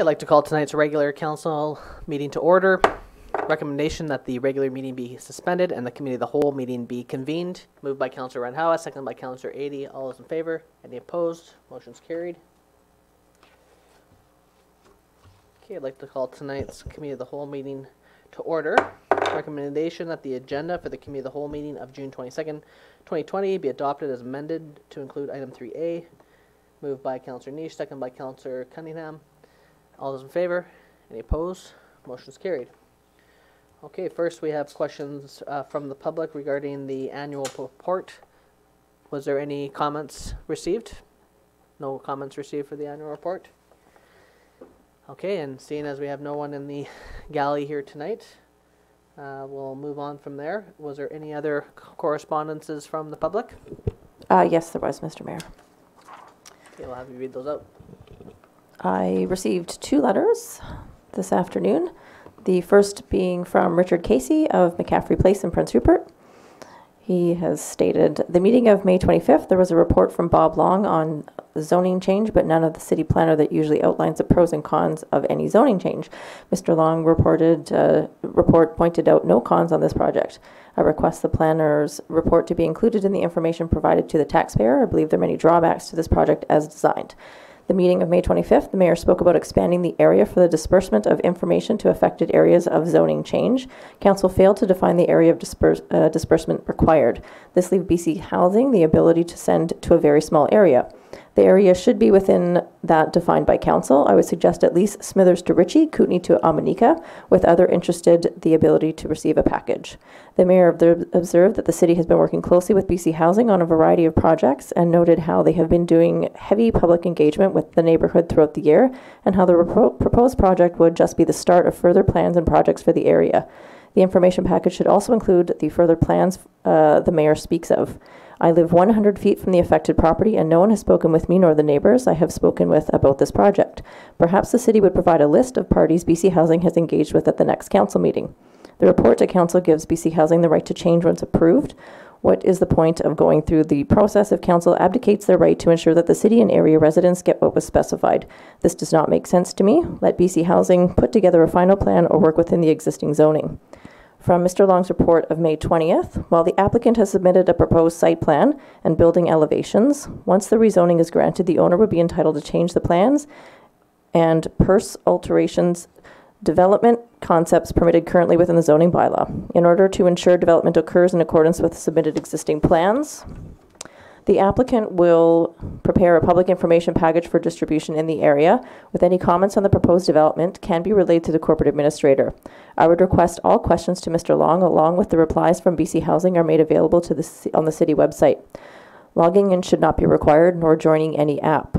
I'd like to call tonight's regular council meeting to order. Recommendation that the regular meeting be suspended and the committee of the whole meeting be convened. Moved by Councillor Randhawa, seconded by Councillor Adey. All those in favor? Any opposed? Motion's carried. Okay, I'd like to call tonight's committee of the whole meeting to order. Recommendation that the agenda for the committee of the whole meeting of June 22nd, 2020 be adopted as amended to include item 3A. Moved by Councillor Niche, seconded by Councillor Cunningham. All those in favor? Any opposed? Motion's carried. Okay, first we have questions from the public regarding the annual report. Was there any comments received? No comments received for the annual report? Okay, and seeing as we have no one in the galley here tonight, we'll move on from there. Was there any other correspondences from the public? Yes, there was, Mr. Mayor. Okay, we'll have you read those out. I received 2 letters this afternoon. The first being from Richard Casey of McCaffrey Place in Prince Rupert. He has stated, the meeting of May 25th, there was a report from Bob Long on zoning change, but none of the city planner that usually outlines the pros and cons of any zoning change. Mr. Long report pointed out no cons on this project. I request the planner's report to be included in the information provided to the taxpayer. I believe there are many drawbacks to this project as designed. The meeting of May 25th, the mayor spoke about expanding the area for the disbursement of information to affected areas of zoning change. Council failed to define the area of disbursement required. This leaves BC Housing the ability to send to a very small area. The area should be within that defined by council. I would suggest at least Smithers to Ritchie, Kootenay to Amanika, with other interested the ability to receive a package. The mayor observed that the city has been working closely with BC Housing on a variety of projects and noted how they have been doing heavy public engagement with the neighborhood throughout the year and how the proposed project would just be the start of further plans and projects for the area. The information package should also include the further plans the mayor speaks of. I live 100 feet from the affected property and no one has spoken with me nor the neighbors I have spoken with about this project. Perhaps the city would provide a list of parties BC Housing has engaged with at the next council meeting. The report to council gives BC Housing the right to change once approved. What is the point of going through the process if council abdicates their right to ensure that the city and area residents get what was specified? This does not make sense to me. Let BC Housing put together a final plan or work within the existing zoning. From Mr. Long's report of May 20th, while the applicant has submitted a proposed site plan and building elevations, once the rezoning is granted, the owner would be entitled to change the plans and purse alterations development concepts permitted currently within the zoning bylaw. In order to ensure development occurs in accordance with submitted existing plans, the applicant will prepare a public information package for distribution in the area, with any comments on the proposed development can be relayed to the corporate administrator. I would request all questions to Mr. Long, along with the replies from BC Housing, are made available on the city website. Logging in should not be required, nor joining any app.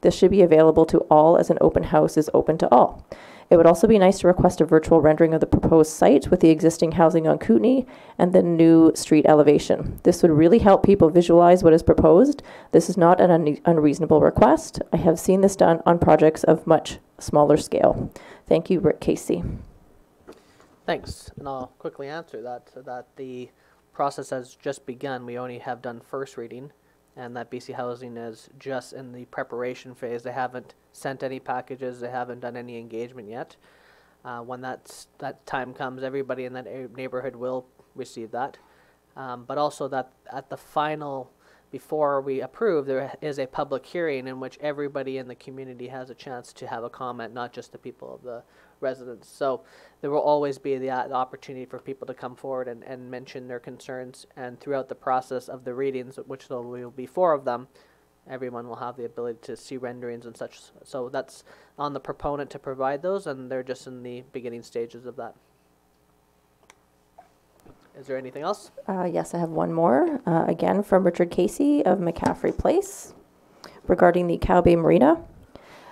This should be available to all as an open house is open to all. It would also be nice to request a virtual rendering of the proposed site with the existing housing on Kootenay and the new street elevation. This would really help people visualize what is proposed. This is not an unreasonable request. I have seen this done on projects of much smaller scale. Thank you, Rick Casey. Thanks, and I'll quickly answer that. So that the process has just begun. We only have done first reading, and that BC Housing is just in the preparation phase. They haven't sent any packages. They haven't done any engagement yet. When that time comes, everybody in that neighborhood will receive that. But also that at the final, before we approve, there is a public hearing in which everybody in the community has a chance to have a comment, not just the people of the residents. So there will always be the opportunity for people to come forward and mention their concerns, and throughout the process of the readings, which there will be 4 of them, everyone will have the ability to see renderings and such. So that's on the proponent to provide those, and they're just in the beginning stages of that. Is there anything else? Yes, I have one more, again from Richard Casey of McCaffrey Place, regarding the Cow Bay Marina.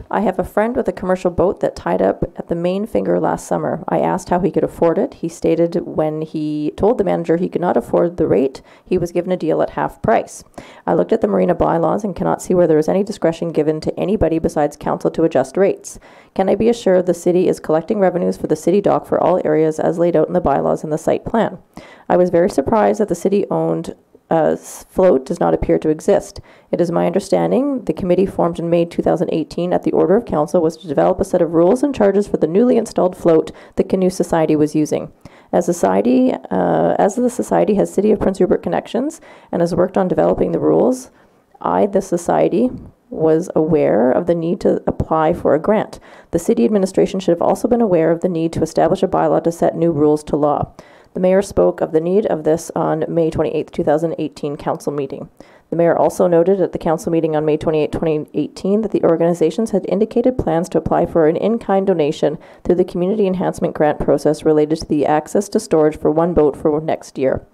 I have a friend with a commercial boat that tied up at the main finger last summer. I asked how he could afford it. He stated when he told the manager he could not afford the rate, he was given a deal at half price. I looked at the marina bylaws and cannot see where there is any discretion given to anybody besides council to adjust rates. Can I be assured the city is collecting revenues for the city dock for all areas as laid out in the bylaws and the site plan? I was very surprised that the city owned float does not appear to exist. It is my understanding the committee formed in May 2018 at the order of council was to develop a set of rules and charges for the newly installed float the Canoe Society was using. As the society has City of Prince Rupert connections and has worked on developing the rules, the society, was aware of the need to apply for a grant. The city administration should have also been aware of the need to establish a bylaw to set new rules to law. The mayor spoke of the need of this on May 28, 2018 council meeting. The mayor also noted at the council meeting on May 28, 2018 that the organizations had indicated plans to apply for an in-kind donation through the community enhancement grant process related to the access to storage for one boat for next year.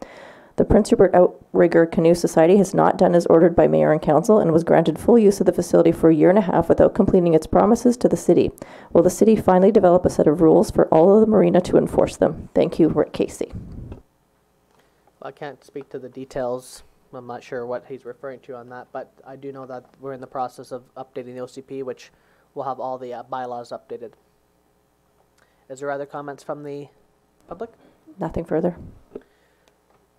The Prince Rupert Outrigger Canoe Society has not done as ordered by mayor and council and was granted full use of the facility for a year and a half without completing its promises to the city. Will the city finally develop a set of rules for all of the marina to enforce them? Thank you, Rick Casey. Well, I can't speak to the details. I'm not sure what he's referring to on that, but I do know that we're in the process of updating the OCP, which will have all the bylaws updated. Is there other comments from the public? Nothing further.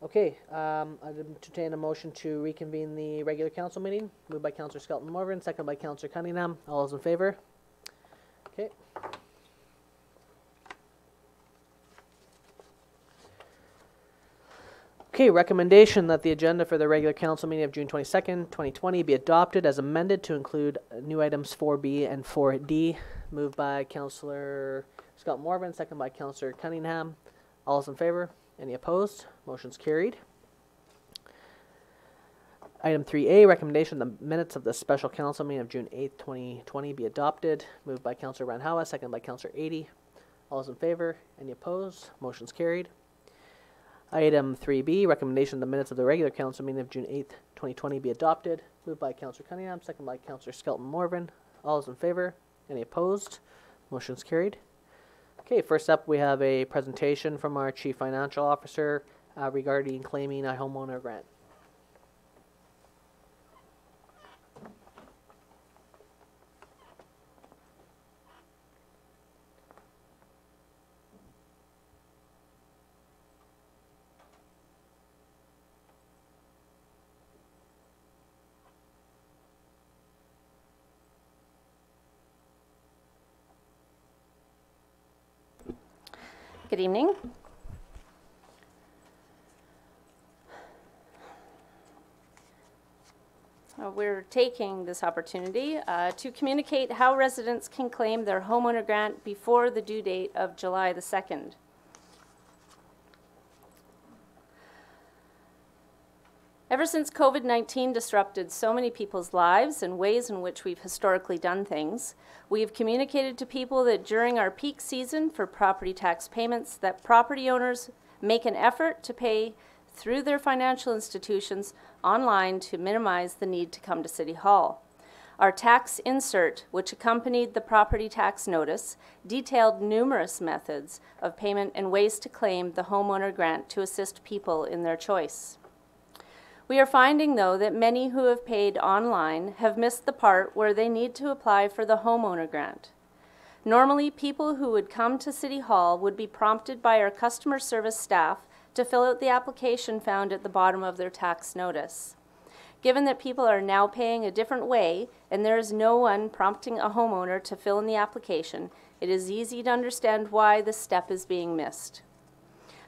Okay, I'd entertain a motion to reconvene the regular council meeting. Moved by Councillor Skelton Morgan, second by Councillor Cunningham. All those in favor? Okay. Okay, recommendation that the agenda for the regular council meeting of June 22nd, 2020 be adopted as amended to include new items 4B and 4D. Moved by Councillor Scott Morgan, second by Councillor Cunningham. All those in favor? Any opposed? Motion's carried. Item 3A, recommendation the minutes of the special council meeting of June 8th, 2020 be adopted. Moved by Councillor Ranhawa, second by Councillor 80. All those in favor? Any opposed? Motion's carried. Item 3B, recommendation the minutes of the regular council meeting of June 8th, 2020 be adopted. Moved by Councillor Cunningham, second by Councillor Skelton Morgan. All those in favor? Any opposed? Motion's carried. Okay, first up we have a presentation from our Chief Financial Officer regarding claiming a homeowner grant. Good evening. We're taking this opportunity to communicate how residents can claim their homeowner grant before the due date of July the 2nd. Ever since COVID-19 disrupted so many people's lives and ways in which we've historically done things, we have communicated to people that during our peak season for property tax payments that property owners make an effort to pay through their financial institutions online to minimize the need to come to City Hall. Our tax insert, which accompanied the property tax notice, detailed numerous methods of payment and ways to claim the homeowner grant to assist people in their choice. We are finding, though, that many who have paid online have missed the part where they need to apply for the homeowner grant. Normally, people who would come to City Hall would be prompted by our customer service staff to fill out the application found at the bottom of their tax notice. Given that people are now paying a different way and there is no one prompting a homeowner to fill in the application, it is easy to understand why this step is being missed.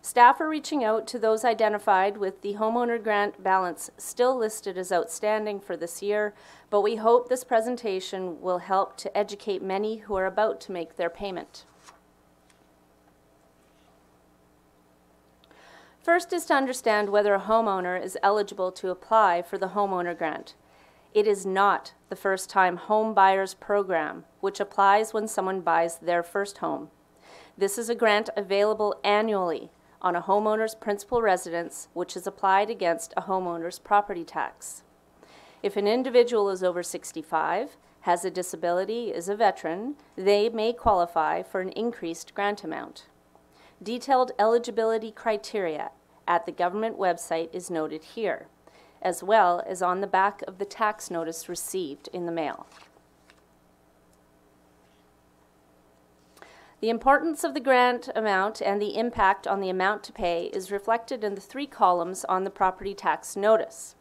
Staff are reaching out to those identified with the homeowner grant balance still listed as outstanding for this year, but we hope this presentation will help to educate many who are about to make their payment. First is to understand whether a homeowner is eligible to apply for the homeowner grant. It is not the first-time home buyers program, which applies when someone buys their first home. This is a grant available annually on a homeowner's principal residence, which is applied against a homeowner's property tax. If an individual is over 65, has a disability, is a veteran, they may qualify for an increased grant amount. Detailed eligibility criteria at the government website is noted here, as well as on the back of the tax notice received in the mail. The importance of the grant amount and the impact on the amount to pay is reflected in the 3 columns on the property tax notice.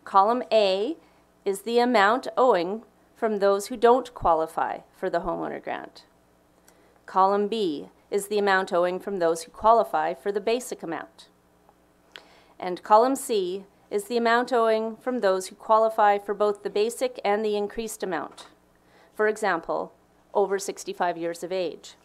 Column A is the amount owing from those who don't qualify for the homeowner grant. Column B is the amount owing from those who qualify for the basic amount. And column C is the amount owing from those who qualify for both the basic and the increased amount. For example, over 65 years of age.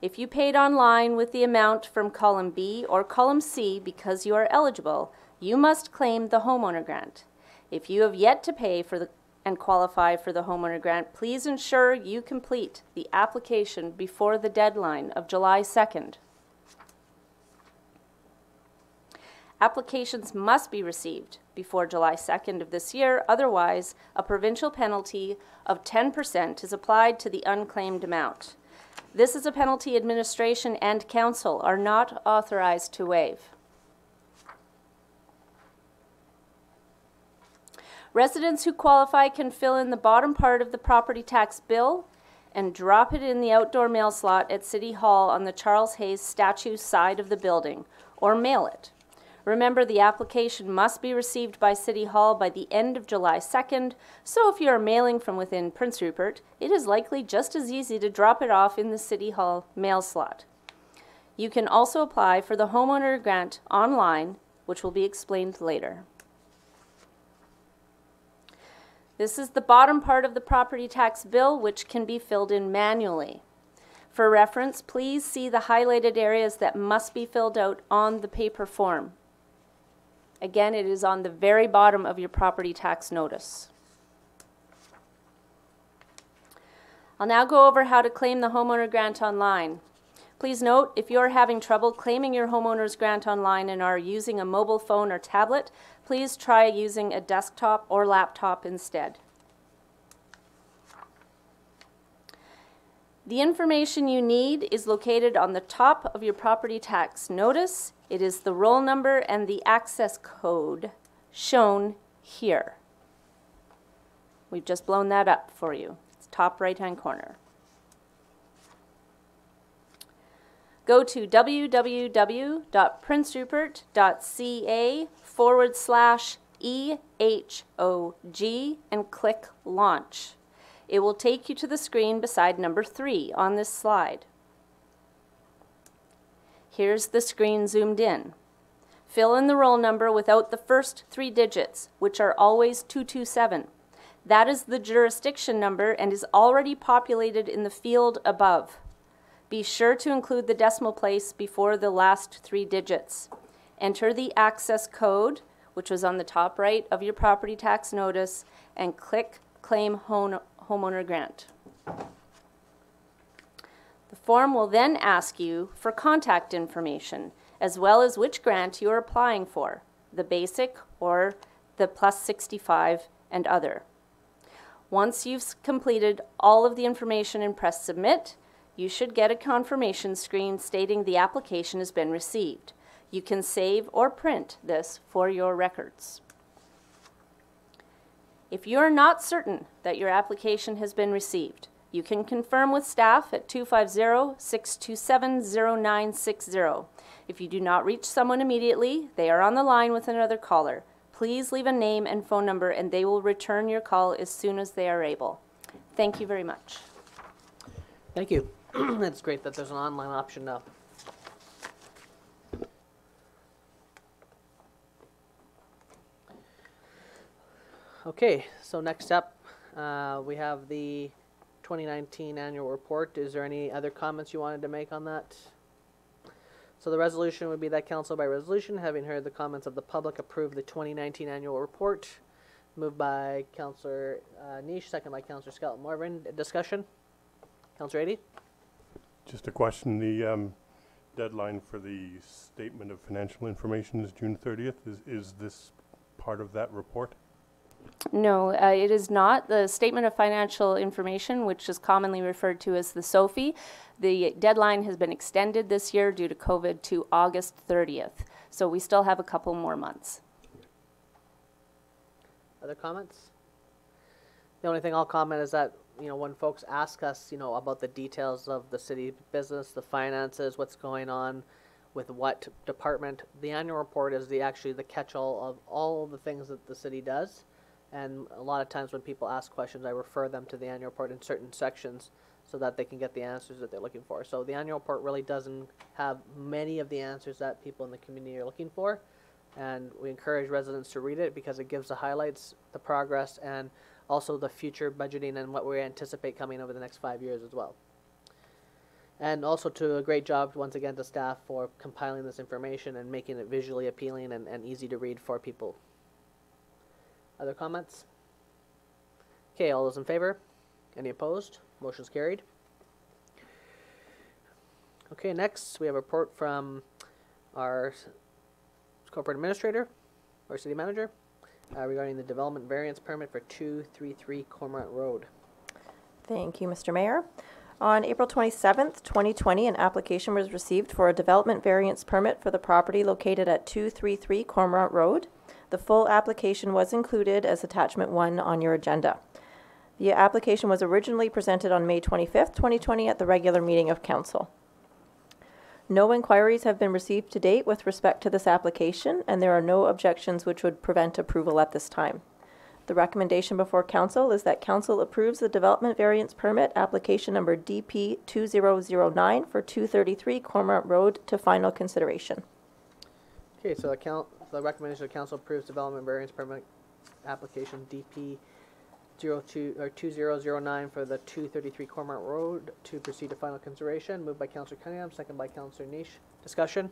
If you paid online with the amount from column B or column C because you are eligible, you must claim the homeowner grant. If you have yet to pay for and qualify for the homeowner grant, please ensure you complete the application before the deadline of July 2nd. Applications must be received before July 2nd of this year, otherwise a provincial penalty of 10% is applied to the unclaimed amount. This is a penalty administration and council are not authorized to waive. Residents who qualify can fill in the bottom part of the property tax bill and drop it in the outdoor mail slot at City Hall on the Charles Hayes statue side of the building, or mail it. Remember, the application must be received by City Hall by the end of July 2nd, so if you are mailing from within Prince Rupert, it is likely just as easy to drop it off in the City Hall mail slot. You can also apply for the homeowner grant online, which will be explained later. This is the bottom part of the property tax bill, which can be filled in manually. For reference, please see the highlighted areas that must be filled out on the paper form. Again, it is on the very bottom of your property tax notice. I'll now go over how to claim the homeowner grant online. Please note, if you're having trouble claiming your homeowner's grant online and are using a mobile phone or tablet, please try using a desktop or laptop instead. The information you need is located on the top of your property tax notice. It is the roll number and the access code shown here. We've just blown that up for you. It's top right-hand corner. Go to www.princerupert.ca/EHOG and click Launch. It will take you to the screen beside number 3 on this slide. Here's the screen zoomed in. Fill in the roll number without the first 3 digits, which are always 227. That is the jurisdiction number and is already populated in the field above. Be sure to include the decimal place before the last 3 digits. Enter the access code, which was on the top right of your property tax notice, and click Claim Homeowner Grant. The form will then ask you for contact information, as well as which grant you are applying for, the basic or the plus 65 and other. Once you've completed all of the information and press Submit, you should get a confirmation screen stating the application has been received. You can save or print this for your records. If you are not certain that your application has been received, you can confirm with staff at 250-627-0960. If you do not reach someone immediately, they are on the line with another caller. Please leave a name and phone number and they will return your call as soon as they are able. Thank you very much. Thank you. It's great that there's an online option now. Okay, so next up, we have the 2019 annual report. Is there any other comments you wanted to make on that? So the resolution would be that council by resolution, having heard the comments of the public, approve the 2019 annual report. Moved by Councillor Niche, second by Councillor Skelton Morvan. Discussion? Councillor Adie? Just a question. The deadline for the statement of financial information is June 30th. Is this part of that report? No, it is not. The Statement of Financial Information, which is commonly referred to as the SOFI, the deadline has been extended this year due to COVID to August 30th. So we still have a couple more months. Other comments? The only thing I'll comment is that, when folks ask us, about the details of the city business, the finances, what's going on with what department, the annual report is actually the catch-all of all the things that the city does. And a lot of times when people ask questions, I refer them to the annual report in certain sections so that they can get the answers that they're looking for. So the annual report really doesn't have many of the answers that people in the community are looking for. And we encourage residents to read it because it gives the highlights, the progress, and also the future budgeting and what we anticipate coming over the next 5 years as well. And also to a great job once again to staff for compiling this information and making it visually appealing and easy to read for people. Other comments? Okay, all those in favor? Any opposed? Motion's carried. Okay, next we have a report from our corporate administrator or city manager regarding the development variance permit for 233 Cormorant Road. Thank you, Mr. Mayor. On April 27th, 2020, an application was received for a development variance permit for the property located at 233 Cormorant Road. The full application was included as attachment 1 on your agenda. The application was originally presented on May 25th, 2020 at the regular meeting of council. No inquiries have been received to date with respect to this application, and there are no objections which would prevent approval at this time. The recommendation before council is that council approves the development variance permit application number DP 2009 for 233 Cormorant Road to final consideration. Okay, so the recommendation of council approves development variance permit application DP 2009 for the 233 Cormorant Road to proceed to final consideration. Moved by Councillor Cunningham, second by Councillor Niche. Discussion?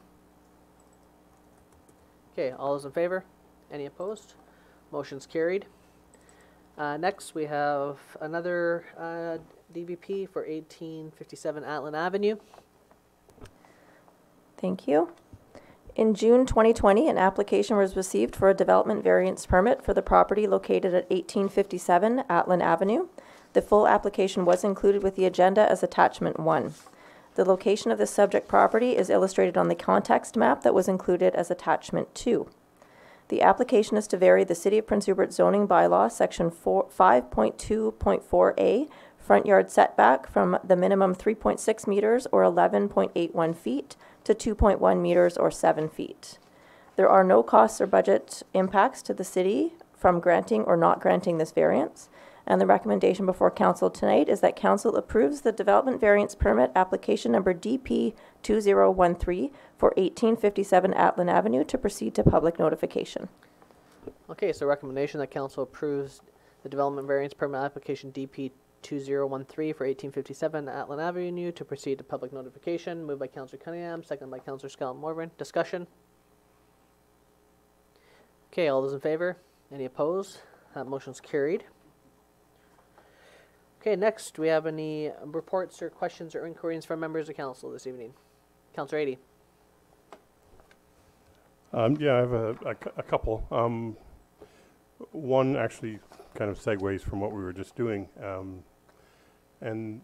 Okay, all those in favor? Any opposed? Motion's carried. Next, we have another DVP for 1857 Atlan Avenue. Thank you. In June 2020, an application was received for a development variance permit for the property located at 1857 Atlan Avenue. The full application was included with the agenda as attachment 1. The location of the subject property is illustrated on the context map that was included as attachment 2. The application is to vary the City of Prince Rupert zoning bylaw, section 5.2.4a, front yard setback from the minimum 3.6 meters or 11.81 feet to 2.1 meters or 7 feet. There are no costs or budget impacts to the city from granting or not granting this variance, and the recommendation before council tonight is that council approves the development variance permit application number DP 2013 for 1857 Atlan Avenue to proceed to public notification. Okay, so recommendation that council approves the development variance permit application DP 2013 for 1857 Atlan Avenue to proceed to public notification. Moved by Councillor Cunningham, second by Councillor Scott-Morvan. Discussion? Okay, all those in favor? Any opposed? That motion's carried. Okay, next, we have any reports or questions or inquiries from members of council this evening? Councillor Adie. Yeah, I have a couple. One actually kind of segues from what we were just doing, and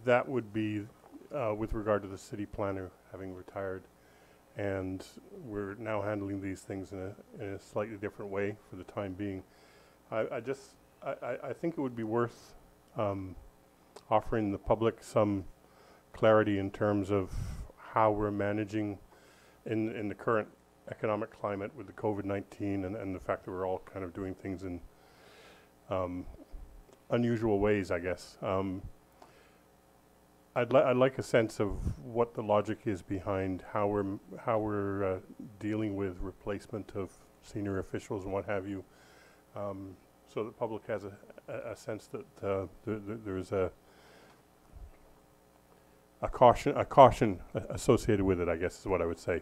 that would be with regard to the city planner having retired, and we're now handling these things in a slightly different way for the time being. I think it would be worth offering the public some clarity in terms of how we're managing in the current economic climate with the COVID-19 and the fact that we're all kind of doing things in unusual ways, I guess. I'd like a sense of what the logic is behind how we're dealing with replacement of senior officials and what have you, so the public has a sense that there's a caution associated with it, I guess is what I would say.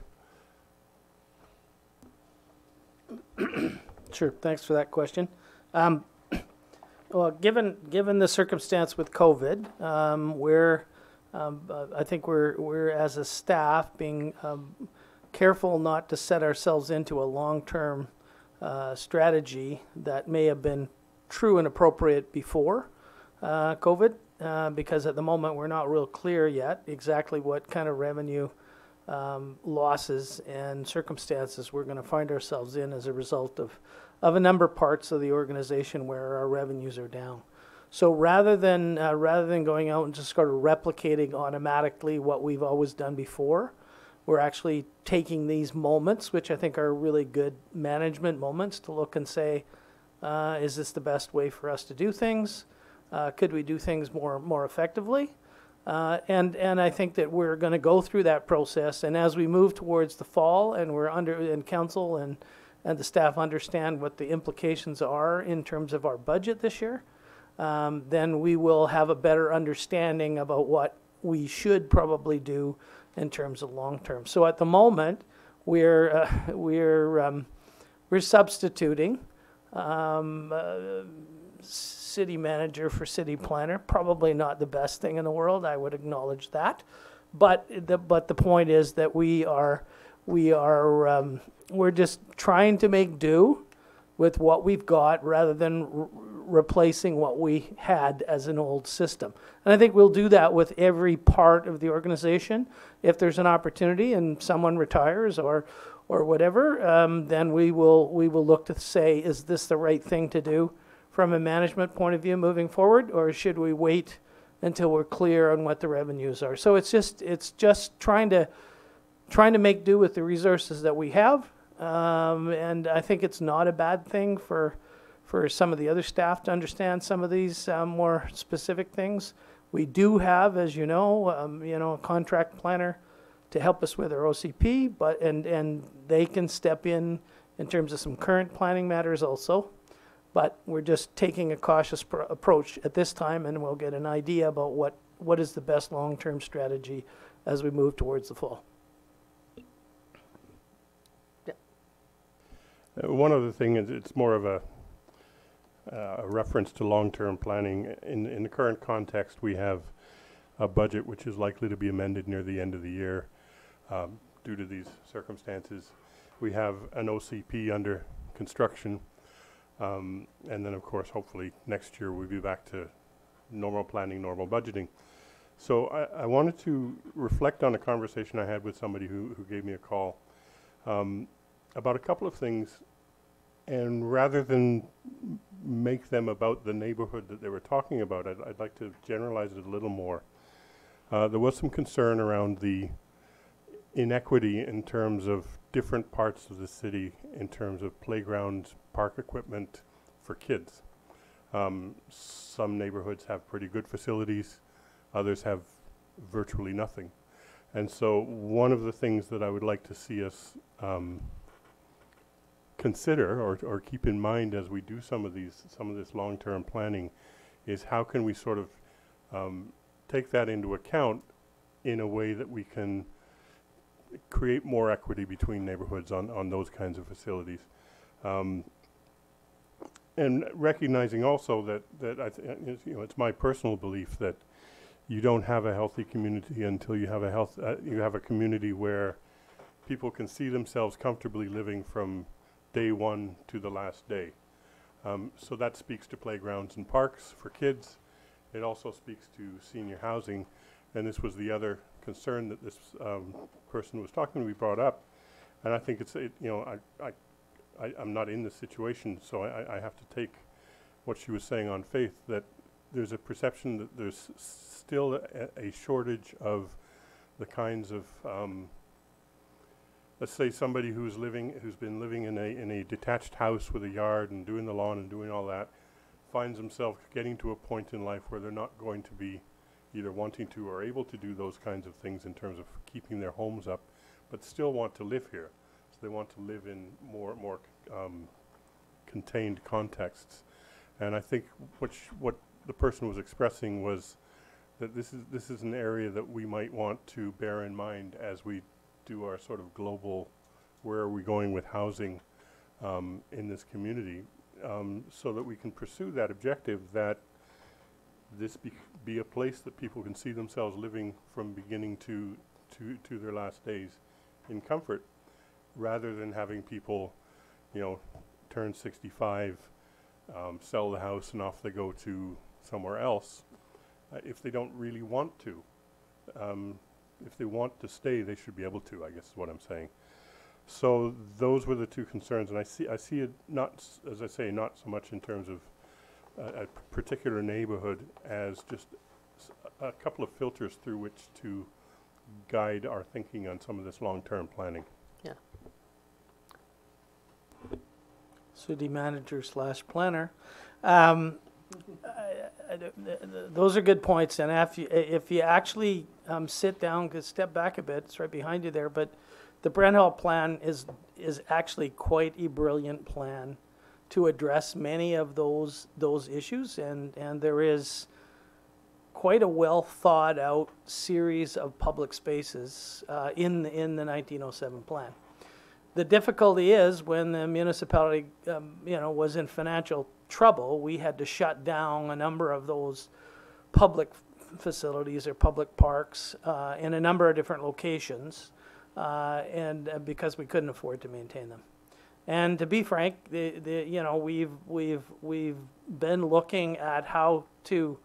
Sure. Thanks for that question. Well, given the circumstance with COVID, I think we're as a staff being careful not to set ourselves into a long-term strategy that may have been true and appropriate before COVID, because at the moment we're not real clear yet exactly what kind of revenue losses and circumstances we're going to find ourselves in as a result of of a number of parts of the organization where our revenues are down. So rather than going out and just sort of replicating automatically what we've always done before, we're actually taking these moments, which I think are really good management moments, to look and say, is this the best way for us to do things? Could we do things more effectively? And I think that we're going to go through that process. And as we move towards the fall, and we're in council and the staff understand what the implications are in terms of our budget this year, then we will have a better understanding about what we should probably do in terms of long term. So at the moment, we're substituting city manager for city planner. Probably not the best thing in the world. I would acknowledge that, but the point is that we're just trying to make do with what we've got rather than replacing what we had as an old system. And I think we'll do that with every part of the organization. If there's an opportunity and someone retires or whatever, then we will look to say, is this the right thing to do from a management point of view moving forward, or should we wait until we're clear on what the revenues are? So it's just trying to make do with the resources that we have, and I think it's not a bad thing for some of the other staff to understand some of these more specific things. We do have, as you know, a contract planner to help us with our OCP, but and they can step in terms of some current planning matters also. But we're just taking a cautious approach at this time, and we'll get an idea about what is the best long-term strategy as we move towards the fall. One other thing is, it's more of a reference to long-term planning. In the current context, we have a budget which is likely to be amended near the end of the year due to these circumstances. We have an OCP under construction, and then of course hopefully next year we'll be back to normal planning, normal budgeting. So I wanted to reflect on a conversation I had with somebody who gave me a call about a couple of things, and rather than make them about the neighborhood that they were talking about, I'd like to generalize it a little more. There was some concern around the inequity in terms of different parts of the city in terms of playgrounds, park equipment for kids. Some neighborhoods have pretty good facilities, others have virtually nothing. And so one of the things that I would like to see us consider or keep in mind as we do some of this long-term planning is how can we sort of take that into account in a way that we can create more equity between neighborhoods on those kinds of facilities. And recognizing also that it's my personal belief that you don't have a healthy community until you have a community where people can see themselves comfortably living from day one to the last day. So that speaks to playgrounds and parks for kids. It also speaks to senior housing, and this was the other concern that this person was talking to me brought up. And I think I'm not in this situation, so I have to take what she was saying on faith, that there's a perception that there's still a shortage of the kinds of, let's say somebody who's been living in a detached house with a yard and doing the lawn and doing all that, finds themselves getting to a point in life where they're not going to be either wanting to or able to do those kinds of things in terms of keeping their homes up, but still want to live here. So they want to live in more contained contexts. And I think what the person was expressing was that this is an area that we might want to bear in mind as we do our sort of global, where are we going with housing in this community, so that we can pursue that objective, that this be a place that people can see themselves living from beginning to their last days in comfort, rather than having people, turn 65, sell the house and off they go to somewhere else, if they don't really want to. If they want to stay, they should be able to, I guess is what I'm saying. So those were the two concerns, and I see it not, as I say, not so much in terms of a particular neighborhood as just a couple of filters through which to guide our thinking on some of this long-term planning. Yeah. City manager / planner. Those are good points, and if you actually sit down, step back a bit, it's right behind you there, but the Brent Hall plan is actually quite a brilliant plan to address many of those issues, and there is quite a well thought out series of public spaces in the 1907 plan. The difficulty is when the municipality was in financial trouble, we had to shut down a number of those public facilities or public parks in a number of different locations, and because we couldn't afford to maintain them. And to be frank, we've been looking at how to.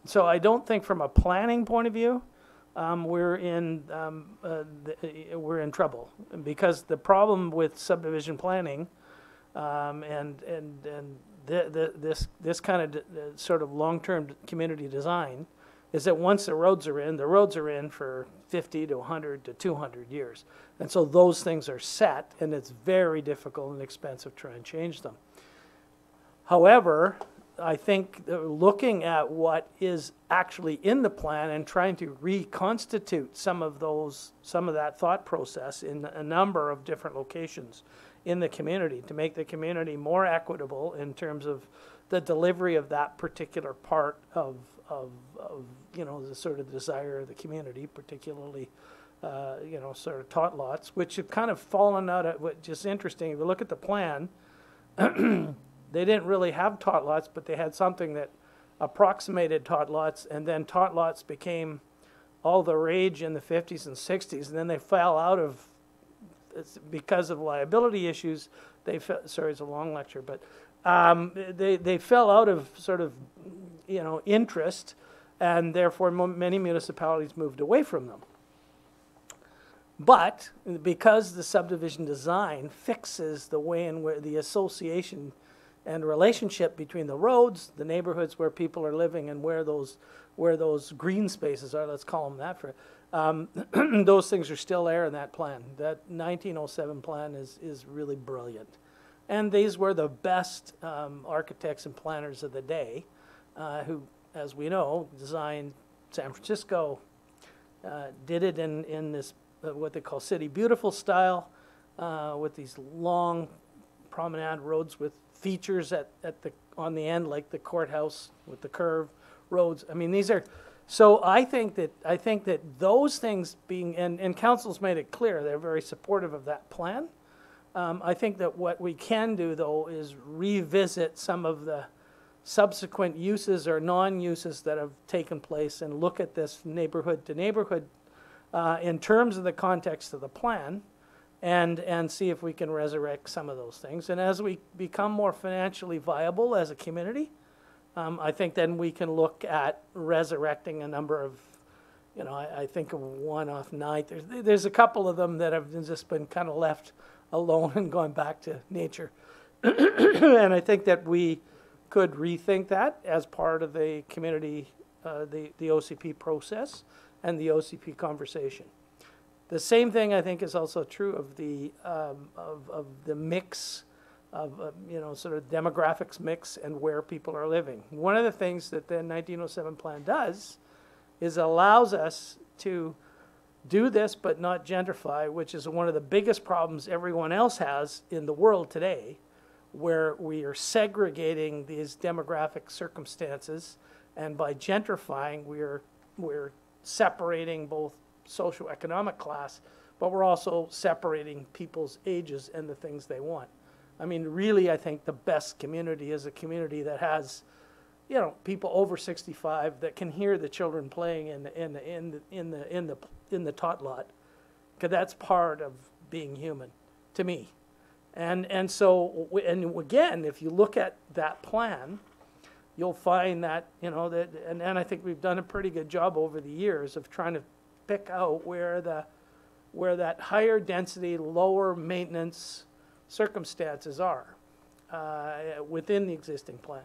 So I don't think from a planning point of view, we're in trouble, because the problem with subdivision planning and this kind of sort of long-term community design is that once the roads are in for 50 to 100 to 200 years. And so those things are set, and it's very difficult and expensive to try and change them. However, I think looking at what is actually in the plan and trying to reconstitute some of that thought process in a number of different locations in the community to make the community more equitable in terms of the delivery of that particular part of the sort of desire of the community, particularly sort of tot lots, which have kind of fallen out of, which is interesting. If you look at the plan, they didn't really have tot lots, but they had something that approximated tot lots, and then tot lots became all the rage in the 50s and 60s, and then they fell out of, because of liability issues, sorry, it's a long lecture, but they fell out of sort of, interest, and therefore many municipalities moved away from them. But because the subdivision design fixes the way in where the association and relationship between the roads, the neighborhoods where people are living, and where those green spaces are, let's call them that for those things are still there in that plan. That 1907 plan is really brilliant. And these were the best architects and planners of the day who, as we know, designed San Francisco, did it in this what they call City Beautiful style, with these long promenade roads with features on the end, like the courthouse with the curve roads. I mean, these are. So I think that those things being, and council's made it clear they're very supportive of that plan. I think that what we can do, though, is revisit some of the subsequent uses or non-uses that have taken place and look at this neighborhood to neighborhood in terms of the context of the plan, and see if we can resurrect some of those things. And as we become more financially viable as a community, I think then we can look at resurrecting a number of, I think of one off night. There's a couple of them that have just been kind of left alone and gone back to nature. And I think that we could rethink that as part of the community, the OCP process and the OCP conversation. The same thing I think is also true of the mix of sort of demographics mix and where people are living. One of the things that the 1907 plan does is allows us to do this but not gentrify, which is one of the biggest problems everyone else has in the world today, where we are segregating these demographic circumstances, and by gentrifying we're separating both socioeconomic class, but we're also separating people's ages and the things they want. I mean, really, I think the best community is a community that has, people over 65 that can hear the children playing in the tot lot, because that's part of being human, to me. And so, and again, if you look at that plan, you'll find that and I think we've done a pretty good job over the years of trying to pick out where the where that higher density, lower maintenance circumstances are within the existing plan.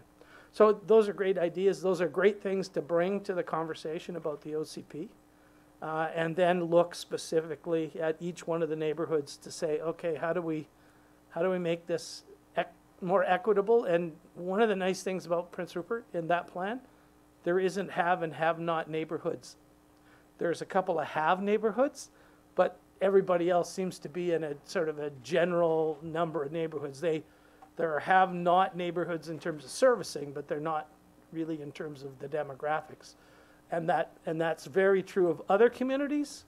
So those are great ideas. Those are great things to bring to the conversation about the OCP. And then look specifically at each one of the neighborhoods to say, okay, how do we make this more equitable? And one of the nice things about Prince Rupert in that plan, there isn't have and have not neighborhoods. There's a couple of have neighborhoods, but everybody else seems to be in a sort of a general number of neighborhoods. There are have not neighborhoods in terms of servicing, but they're not really in terms of the demographics. And that's very true of other communities,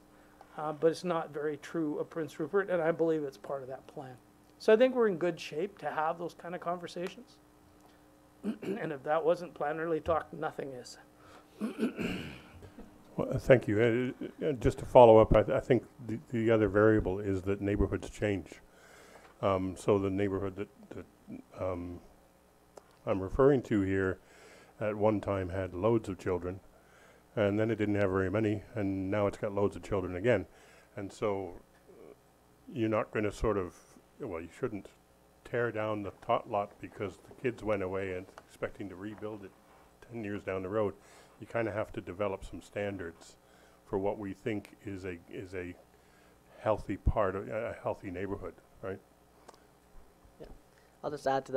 but it's not very true of Prince Rupert, and I believe it's part of that plan. So I think we're in good shape to have those kind of conversations. And if that wasn't plan-early talk, nothing is. Well, thank you. Just to follow up, I think the other variable is that neighborhoods change. So the neighborhood that I'm referring to here at one time had loads of children, and then it didn't have very many, and now it's got loads of children again. And so you're not going to sort of, well, you shouldn't tear down the tot lot because the kids went away and expecting to rebuild it 10 years down the road. You kind of have to develop some standards for what we think is a healthy part of a healthy neighborhood, right? I'll just add to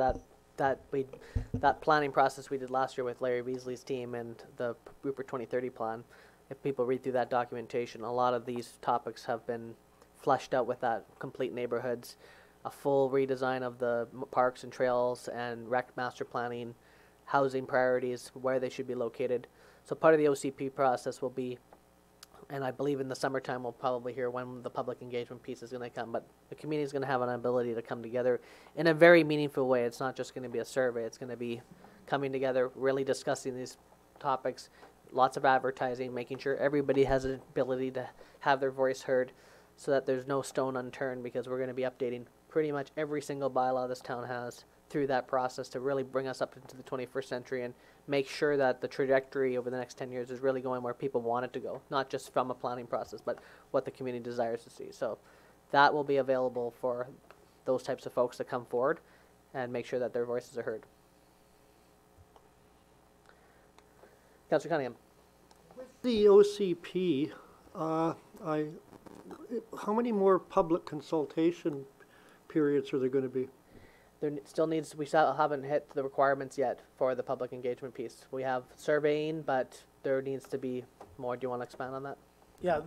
that planning process we did last year with Larry Beasley's team and the Rupert 2030 plan. If people read through that documentation, a lot of these topics have been fleshed out with that complete neighborhoods, a full redesign of the parks and trails and rec master planning, housing priorities, where they should be located. So part of the OCP process will be, and I believe in the summertime we'll probably hear when the public engagement piece is going to come, but the community is going to have an ability to come together in a very meaningful way. It's not just going to be a survey. It's going to be coming together, really discussing these topics, lots of advertising, making sure everybody has an ability to have their voice heard so that there's no stone unturned, because we're going to be updating pretty much every single bylaw this town has through that process to really bring us up into the 21st century and make sure that the trajectory over the next 10 years is really going where people want it to go, not just from a planning process, but what the community desires to see. So that will be available for those types of folks to come forward and make sure that their voices are heard. Councillor Cunningham. The OCP, how many more public consultation periods are there going to be? There still needs, we still haven't hit the requirements yet for the public engagement piece. We have surveying, but there needs to be more. Do you want to expand on that? Yeah,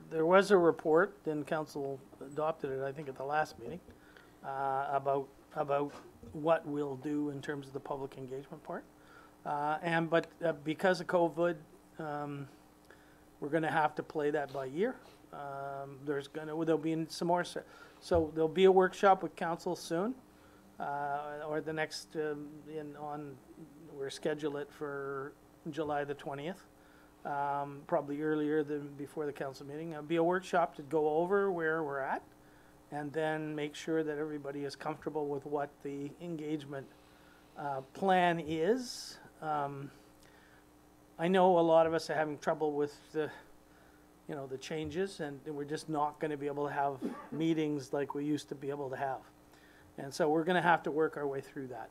there was a report, then council adopted it, I think, at the last meeting, about what we'll do in terms of the public engagement part. But because of COVID, we're going to have to play that by ear. There'll be some more, so there'll be a workshop with council soon. Or the next, we're scheduled it for July the 20th, probably earlier than before the council meeting. There'll be a workshop to go over where we're at and then make sure that everybody is comfortable with what the engagement plan is. I know a lot of us are having trouble with the changes, and we're just not going to be able to have meetings like we used to be able to have. And so we're going to have to work our way through that.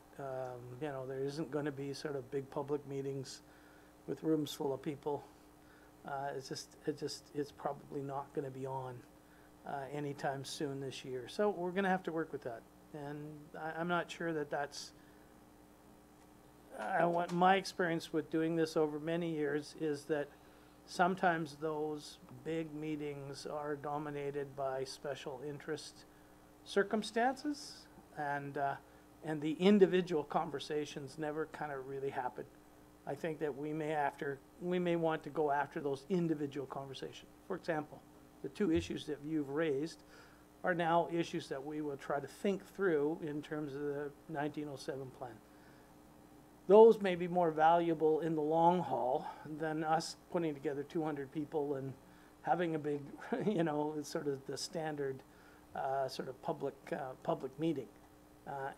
There isn't going to be sort of big public meetings with rooms full of people. It's probably not going to be on anytime soon this year. So we're going to have to work with that. And I'm not sure that that's. My experience with doing this over many years is that sometimes those big meetings are dominated by special interest circumstances. And the individual conversations never kind of really happen. I think that we may want to go after those individual conversations. For example, the two issues that you've raised are now issues that we will try to think through in terms of the 1907 plan. Those may be more valuable in the long haul than us putting together 200 people and having a big, sort of the standard sort of public meeting.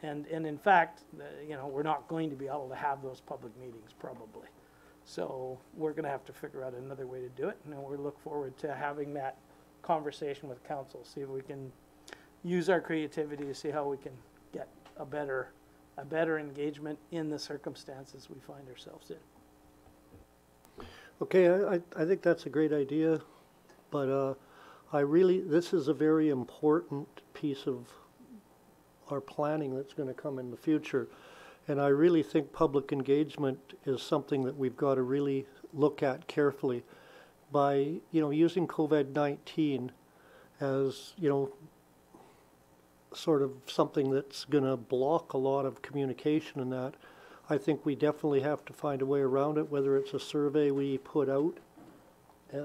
And in fact, we're not going to be able to have those public meetings probably. So we're going to have to figure out another way to do it, and we look forward to having that conversation with council, see if we can use our creativity to see how we can get a better engagement in the circumstances we find ourselves in. Okay, I think that's a great idea, but this is a very important piece of our planning that's going to come in the future. And I really think public engagement is something that we've got to really look at carefully. By, using COVID-19 as, sort of something that's going to block a lot of communication and that, I think we definitely have to find a way around it, whether it's a survey we put out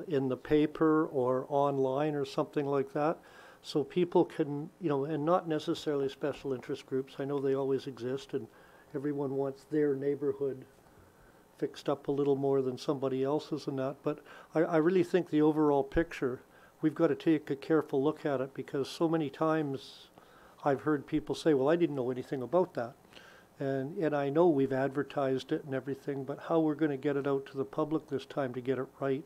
in the paper or online or something like that, so people can, and not necessarily special interest groups. I know they always exist, and everyone wants their neighborhood fixed up a little more than somebody else's and that, but I really think the overall picture, we've got to take a careful look at it, because so many times I've heard people say, well, I didn't know anything about that. And I know we've advertised it and everything, but how we're going to get it out to the public this time to get it right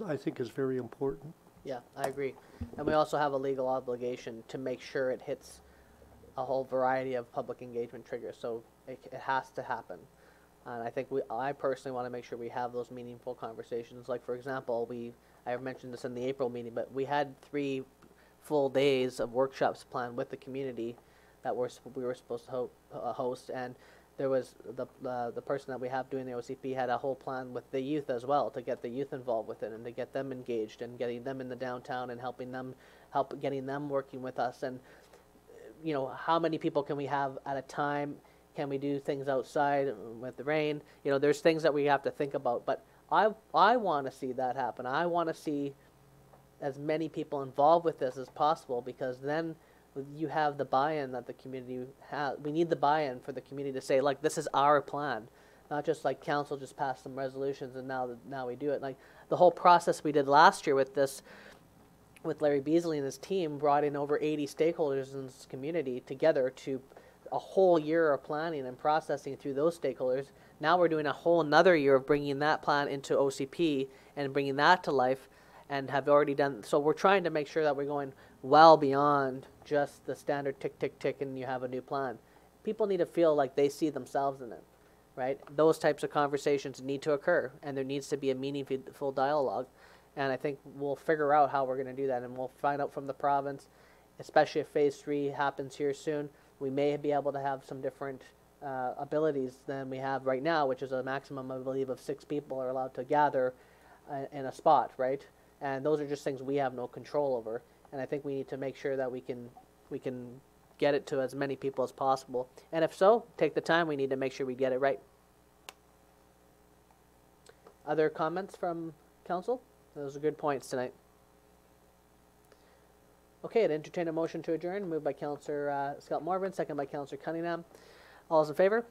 I think is very important. Yeah, I agree. And we also have a legal obligation to make sure it hits a whole variety of public engagement triggers, so it has to happen. And I think I personally want to make sure we have those meaningful conversations. Like, for example, I mentioned this in the April meeting, but we had 3 full days of workshops planned with the community that we were supposed to host, and there was the person that we have doing the OCP had a whole plan with the youth as well, to get the youth involved with it and to get them engaged and getting them in the downtown and getting them working with us. And how many people can we have at a time? Can we do things outside with the rain? There's things that we have to think about, but I want to see that happen. I want to see as many people involved with this as possible, because then you have the buy-in that the community has. We need the buy-in for the community to say, like, this is our plan, not just like council just passed some resolutions and now we do it. Like the whole process we did last year with this, with Larry Beasley and his team, brought in over 80 stakeholders in this community together to a whole year of planning and processing through those stakeholders. Now we're doing a whole another year of bringing that plan into OCP and bringing that to life, and have already done. So we're trying to make sure that we're going well beyond just the standard tick, tick, tick, and you have a new plan. People need to feel like they see themselves in it, right? Those types of conversations need to occur, and there needs to be a meaningful dialogue. And I think we'll figure out how we're going to do that, and we'll find out from the province, especially if Phase 3 happens here soon. We may be able to have some different abilities than we have right now, which is a maximum, I believe, of 6 people are allowed to gather in a spot, right? And those are just things we have no control over. And I think we need to make sure that we can get it to as many people as possible. And if so, take the time. We need to make sure we get it right. Other comments from council? Those are good points tonight. Okay, I'd entertain a motion to adjourn. Moved by Councillor Scott Morvan, second by Councillor Cunningham. All those in favor?